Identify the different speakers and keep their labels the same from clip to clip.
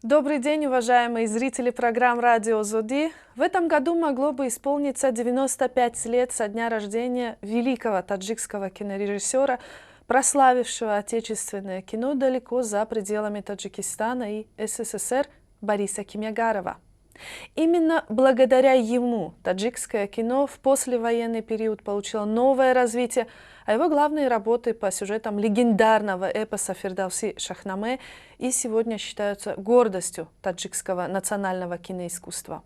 Speaker 1: Добрый день, уважаемые зрители программ «Радио Зоди». В этом году могло бы исполниться 95 лет со дня рождения великого таджикского кинорежиссера, прославившего отечественное кино далеко за пределами Таджикистана и СССР Бориса Кимягарова. Именно благодаря ему таджикское кино в послевоенный период получило новое развитие, а его главные работы по сюжетам легендарного эпоса Фирдауси Шахнаме и сегодня считаются гордостью таджикского национального киноискусства.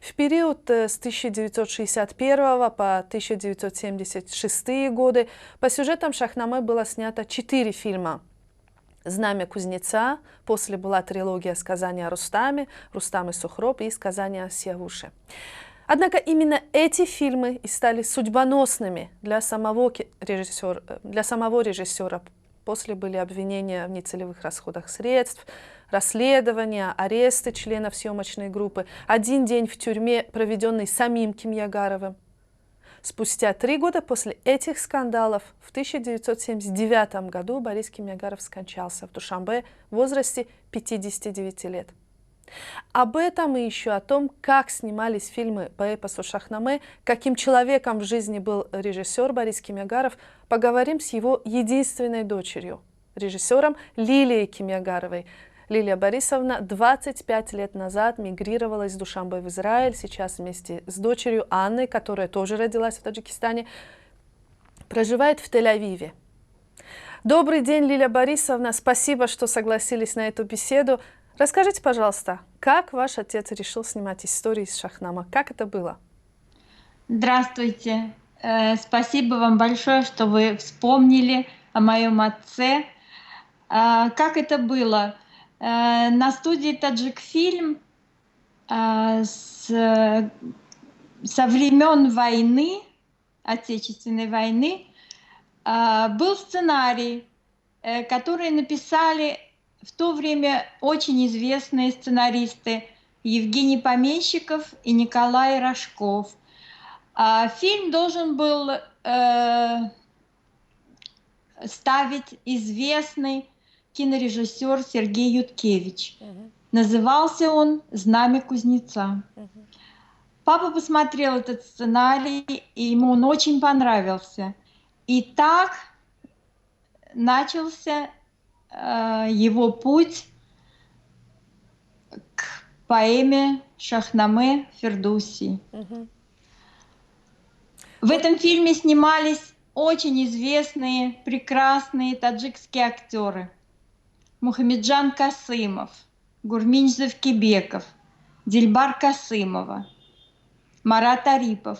Speaker 1: В период с 1961 по 1976 годы по сюжетам Шахнаме было снято 4 фильма. «Знамя кузнеца», после была трилогия «Сказания о Рустаме», «Рустам и Сухроб» и «Сказания о Сиавуше». Однако именно эти фильмы и стали судьбоносными для самого режиссера. После были обвинения в нецелевых расходах средств, расследования, аресты членов съемочной группы, 1 день в тюрьме, проведенный самим Кимягаровым. Спустя 3 года после этих скандалов в 1979 году Борис Кимягаров скончался в Душанбе в возрасте 59 лет. Об этом и еще о том, как снимались фильмы по эпосу Шахнаме, каким человеком в жизни был режиссер Борис Кимягаров, поговорим с его единственной дочерью, режиссером Лилией Кимягаровой. Лилия Борисовна 25 лет назад мигрировала из Душанбе в Израиль. Сейчас вместе с дочерью Анной, которая тоже родилась в Таджикистане, проживает в Тель-Авиве. Добрый день, Лилия Борисовна. Спасибо, что согласились на эту беседу. Расскажите, пожалуйста, как ваш отец решил снимать истории из Шахнама? Как это было?
Speaker 2: Здравствуйте. Спасибо вам большое, что вы вспомнили о моем отце. Как это было? На студии «Таджикфильм» со времен войны, Отечественной войны, был сценарий, который написали в то время очень известные сценаристы Евгений Помещиков и Николай Рожков. Фильм должен был ставить известный кинорежиссер Сергей Юткевич. Назывался он «Знамя кузнеца». Папа посмотрел этот сценарий, и ему он очень понравился. И так начался его путь к поэме Шахнаме Фирдауси. В этом фильме снимались очень известные, прекрасные таджикские актеры. Мухамеджан Касымов, Гурминч Завкибеков, Дильбар Касымова, Марат Арипов.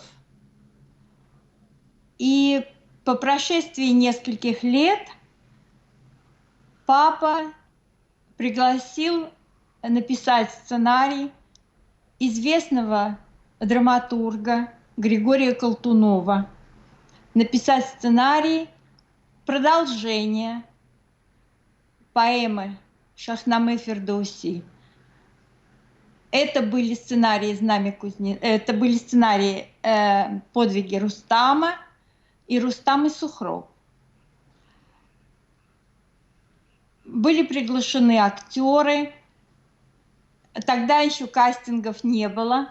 Speaker 2: И по прошествии нескольких лет папа пригласил написать сценарий известного драматурга Григория Колтунова, написать сценарий продолжения поэмы Шахнаме Фирдауси. Это были сценарии «Подвиги Рустама» и «Рустам и Сухроб». Были приглашены актеры. Тогда еще кастингов не было.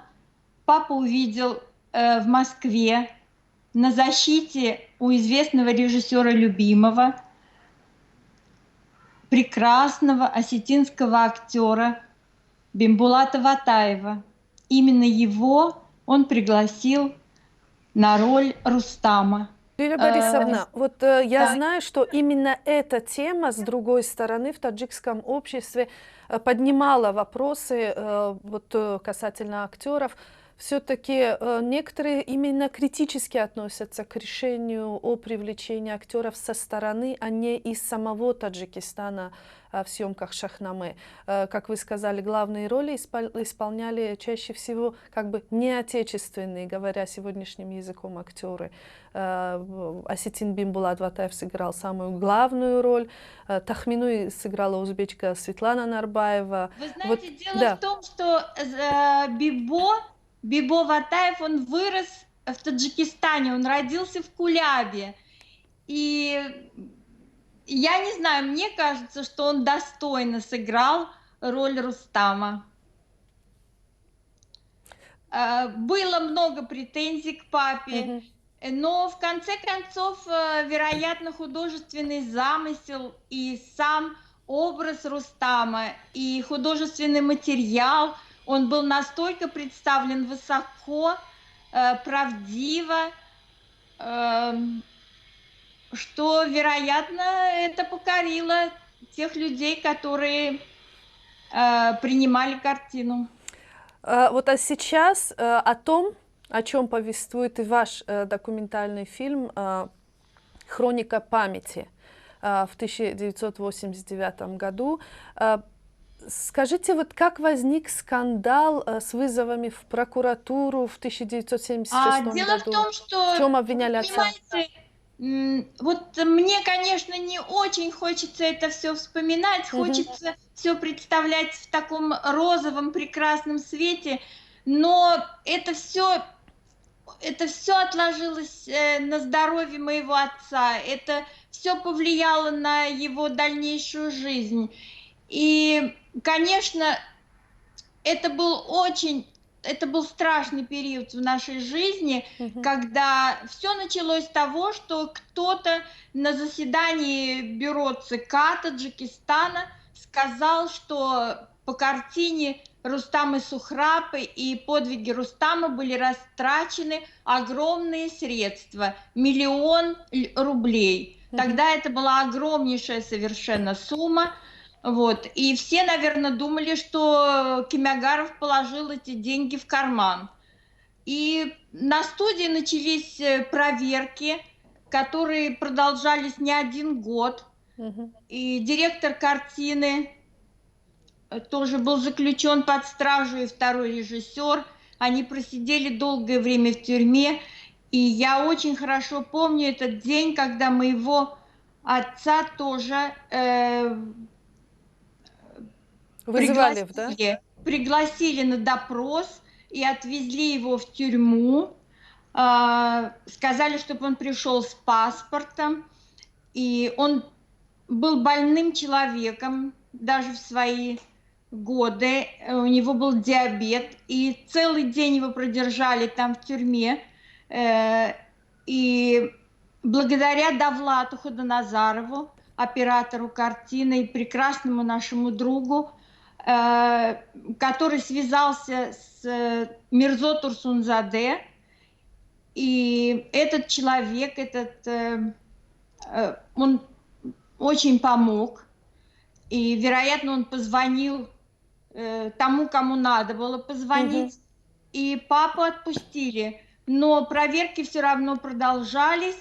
Speaker 2: Папа увидел в Москве на защите у известного режиссера Любимого прекрасного осетинского актера Бимбулата Ватаева. Именно его он пригласил на роль Рустама.
Speaker 1: Лилия Борисовна, я знаю, что именно эта тема, с другой стороны, в таджикском обществе поднимала вопросы касательно актеров. Все-таки некоторые именно критически относятся к решению о привлечении актеров со стороны, а не из самого Таджикистана в съемках Шахнаме. Как вы сказали, главные роли исполняли чаще всего не отечественные, говоря сегодняшним языком, актеры. Осетин Бимбулат Ватаев сыграл самую главную роль. Тахмину сыграла узбечка Светлана Нарбаева.
Speaker 2: Вы знаете, дело в том, что Бибо Ватаев, он вырос в Таджикистане, он родился в Кулябе. И я не знаю, мне кажется, что он достойно сыграл роль Рустама. Было много претензий к папе, но в конце концов, вероятно, художественный замысел и сам образ Рустама, и художественный материал, он был настолько представлен высоко, правдиво, что, вероятно, это покорило тех людей, которые принимали картину.
Speaker 1: Вот а сейчас о том, о чем повествует и ваш документальный фильм «Хроника памяти» в 1989 году. Скажите, вот как возник скандал с вызовами в прокуратуру в 1976
Speaker 2: Дело
Speaker 1: году?
Speaker 2: в том, что,
Speaker 1: В чем обвиняли отца?
Speaker 2: понимаете, вот мне, конечно, не очень хочется это все вспоминать, хочется все представлять в таком розовом прекрасном свете, но это все отложилось на здоровье моего отца, это все повлияло на его дальнейшую жизнь. И, конечно, это был страшный период в нашей жизни, когда все началось с того, что кто-то на заседании бюро ЦК Таджикистана сказал, что по картине Рустам и Сухраб и подвиги Рустама были растрачены огромные средства, 1 000 000 рублей. Тогда это была огромнейшая совершенно сумма. Вот. И все, наверное, думали, что Кимягаров положил эти деньги в карман. И на студии начались проверки, которые продолжались не 1 год. И директор картины тоже был заключен под стражу, и второй режиссер. Они просидели долгое время в тюрьме. И я очень хорошо помню этот день, когда моего отца тоже
Speaker 1: Вызывали, да?
Speaker 2: пригласили на допрос и отвезли его в тюрьму. Сказали, чтобы он пришел с паспортом. И он был больным человеком, даже в свои годы. У него был диабет. И целый день его продержали там в тюрьме. И благодаря Давлату Ходоназарову, оператору картины, и прекрасному нашему другу, который связался с Мирзо Турсунзаде, и этот человек, он очень помог, и, вероятно, он позвонил тому, кому надо было позвонить, и папу отпустили, но проверки все равно продолжались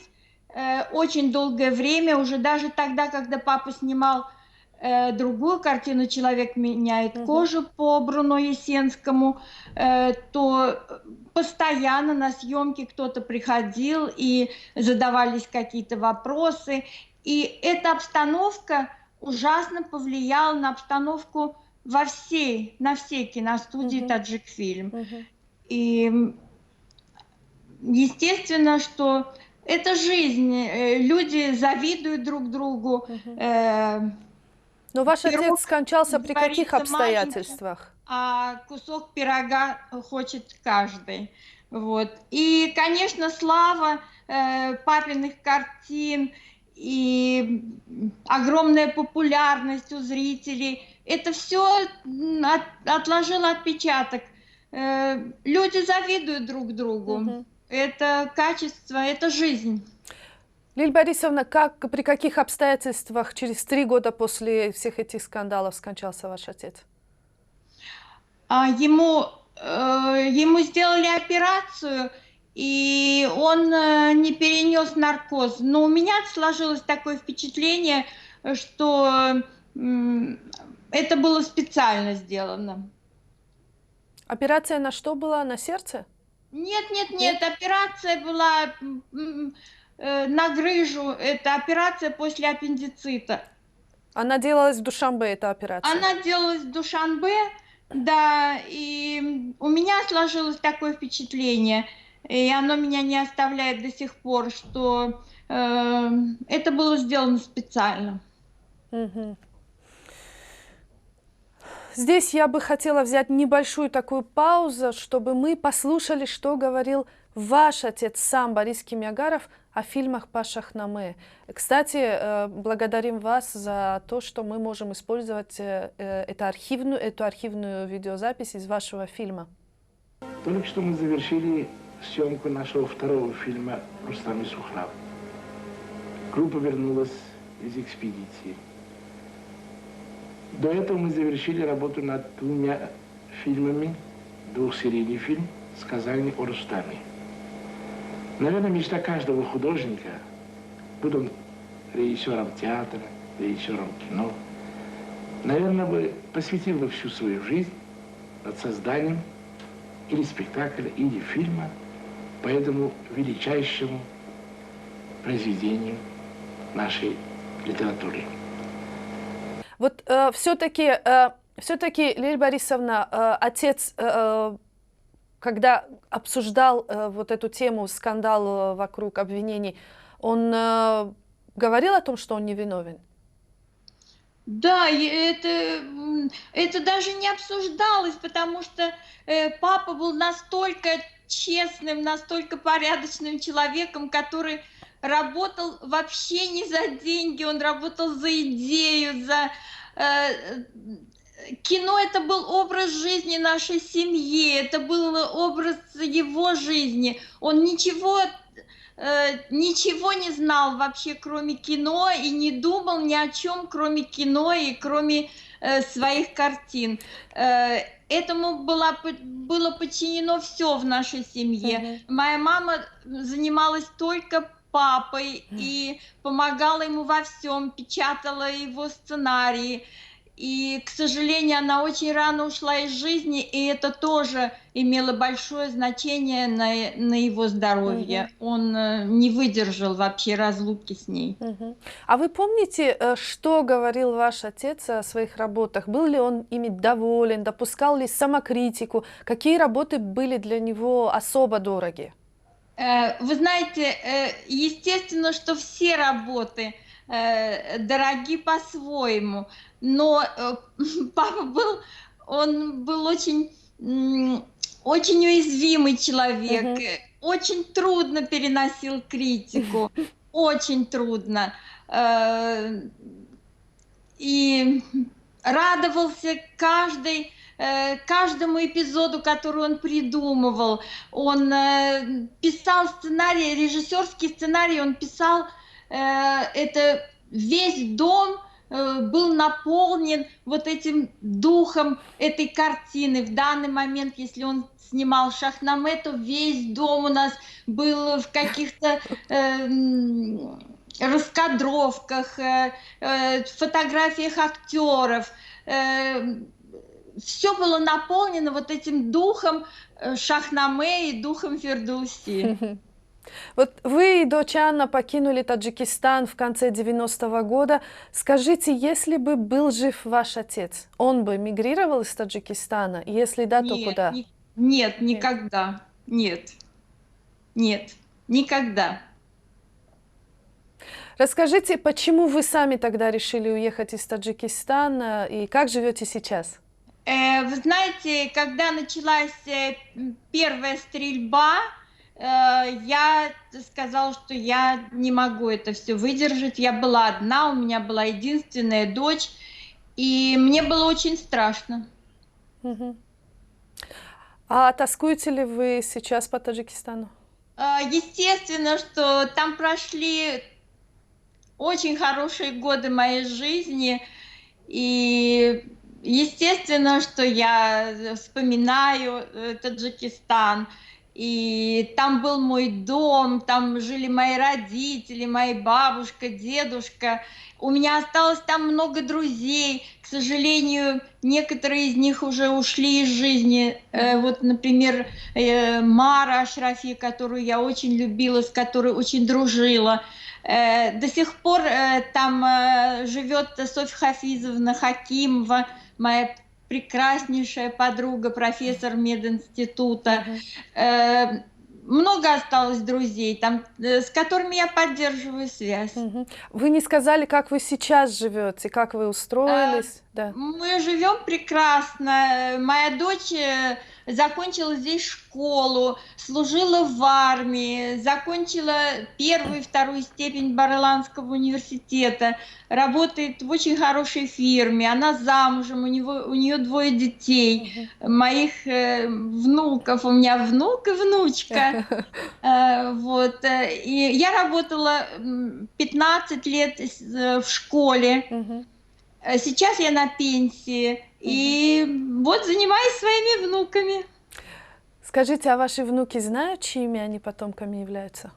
Speaker 2: очень долгое время, уже даже тогда, когда папа снимал другую картину «Человек меняет кожу» по Бруно Есенскому, то постоянно на съемки кто-то приходил и задавались какие-то вопросы. И эта обстановка ужасно повлияла на обстановку на всей киностудии «Таджикфильм». И естественно, что это жизнь, люди завидуют друг другу.
Speaker 1: Но ваш отец скончался при каких обстоятельствах?
Speaker 2: А кусок пирога хочет каждый. Вот. И, конечно, слава папиных картин и огромная популярность у зрителей, это все отложило отпечаток. Люди завидуют друг другу. Это качество, это жизнь.
Speaker 1: Лилия Борисовна, при каких обстоятельствах через 3 года после всех этих скандалов скончался ваш отец?
Speaker 2: Ему сделали операцию, и он не перенес наркоз. Но у меня сложилось такое впечатление, что это было специально сделано.
Speaker 1: Операция на что была? На сердце?
Speaker 2: Нет, операция была на грыжу, это операция после аппендицита.
Speaker 1: Она делалась в Душанбе, эта операция?
Speaker 2: Она делалась в Душанбе, да, и у меня сложилось такое впечатление, и оно меня не оставляет до сих пор, что это было сделано специально.
Speaker 1: здесь я бы хотела взять небольшую такую паузу, чтобы мы послушали, что говорил ваш отец сам, Борис Кимягаров, о фильмах по Шахнаме. Кстати, благодарим вас за то, что мы можем использовать эту архивную видеозапись из вашего фильма.
Speaker 3: Только что мы завершили съемку нашего второго фильма «Рустам и Сухраб». Группа вернулась из экспедиции. До этого мы завершили работу над двумя фильмами, двухсерийный фильм «Сказание о Рустаме». Наверное, мечта каждого художника, будь он режиссером театра, режиссером кино, наверное, бы посвятил бы всю свою жизнь над созданием или спектакля, или фильма по этому величайшему произведению нашей литературы.
Speaker 1: Вот все-таки, Лилия Борисовна, отец, когда обсуждал вот эту тему, скандал вокруг обвинений, он говорил о том, что он невиновен?
Speaker 2: Да, это даже не обсуждалось, потому что папа был настолько честным, настолько порядочным человеком, который работал вообще не за деньги, он работал за идею, за... Кино — это был образ жизни нашей семьи, это был образ его жизни. Он ничего не знал вообще, кроме кино, и не думал ни о чем, кроме кино и кроме своих картин. Этому было подчинено все в нашей семье. Моя мама занималась только папой и помогала ему во всем, печатала его сценарии. И, к сожалению, она очень рано ушла из жизни, и это тоже имело большое значение на его здоровье. Он не выдержал вообще разлуки с ней.
Speaker 1: А вы помните, что говорил ваш отец о своих работах? Был ли он ими доволен, допускал ли самокритику? Какие работы были для него особо дороги?
Speaker 2: Вы знаете, естественно, что все работы дороги по-своему, но папа был очень уязвимый человек, очень трудно переносил критику, очень трудно. И радовался каждому эпизоду, который он придумывал. Он писал сценарий, режиссерский сценарий, он писал, это весь дом был наполнен вот этим духом этой картины. В данный момент, если он снимал Шахнаме, то весь дом у нас был в каких-то раскадровках, фотографиях актеров. Все было наполнено вот этим духом Шахнаме и духом Фирдауси.
Speaker 1: Вот вы и дочь Анна покинули Таджикистан в конце 90-го года. Скажите, если бы был жив ваш отец, он бы мигрировал из Таджикистана? Если да, то куда?
Speaker 2: Нет, никогда. Нет, никогда.
Speaker 1: Расскажите, почему вы сами тогда решили уехать из Таджикистана и как живете сейчас?
Speaker 2: Вы знаете, когда началась первая стрельба, я сказала, что я не могу это все выдержать. Я была одна, у меня была единственная дочь, и мне было очень страшно.
Speaker 1: А тоскуете ли вы сейчас по Таджикистану?
Speaker 2: Естественно, что там прошли очень хорошие годы моей жизни, и естественно, что я вспоминаю Таджикистан. И там был мой дом, там жили мои родители, моя бабушка, дедушка. У меня осталось там много друзей. К сожалению, некоторые из них уже ушли из жизни. Вот, например, Мара Ашрафи, которую я очень любила, с которой очень дружила. До сих пор там живет Софья Хафизовна Хакимова, моя прекраснейшая подруга, профессор мединститута. Много осталось друзей, там, с которыми я поддерживаю связь.
Speaker 1: Вы не сказали, как вы сейчас живете, как вы устроились? Да.
Speaker 2: Мы живем прекрасно. Моя дочь закончила здесь школу, служила в армии, закончила первую и вторую степень Барландского университета, работает в очень хорошей фирме. Она замужем, у нее 2 детей, моих внуков, у меня внук и внучка. Вот. И я работала 15 лет в школе. Сейчас я на пенсии. И вот занимаюсь своими внуками.
Speaker 1: Скажите, а ваши внуки знают, чьими они потомками являются?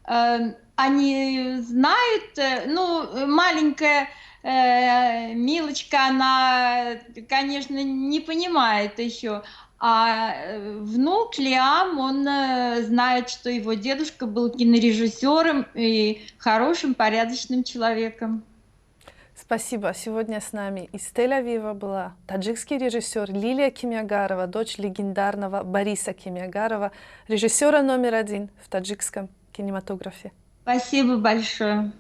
Speaker 2: Они знают, ну, маленькая Милочка, она, конечно, не понимает еще. А внук Лиам, он знает, что его дедушка был кинорежиссером и хорошим, порядочным человеком.
Speaker 1: Спасибо. Сегодня с нами из Тель-Авива была таджикский режиссер Лилия Кимягарова, дочь легендарного Бориса Кимягарова, режиссера номер 1 в таджикском кинематографе.
Speaker 2: Спасибо большое.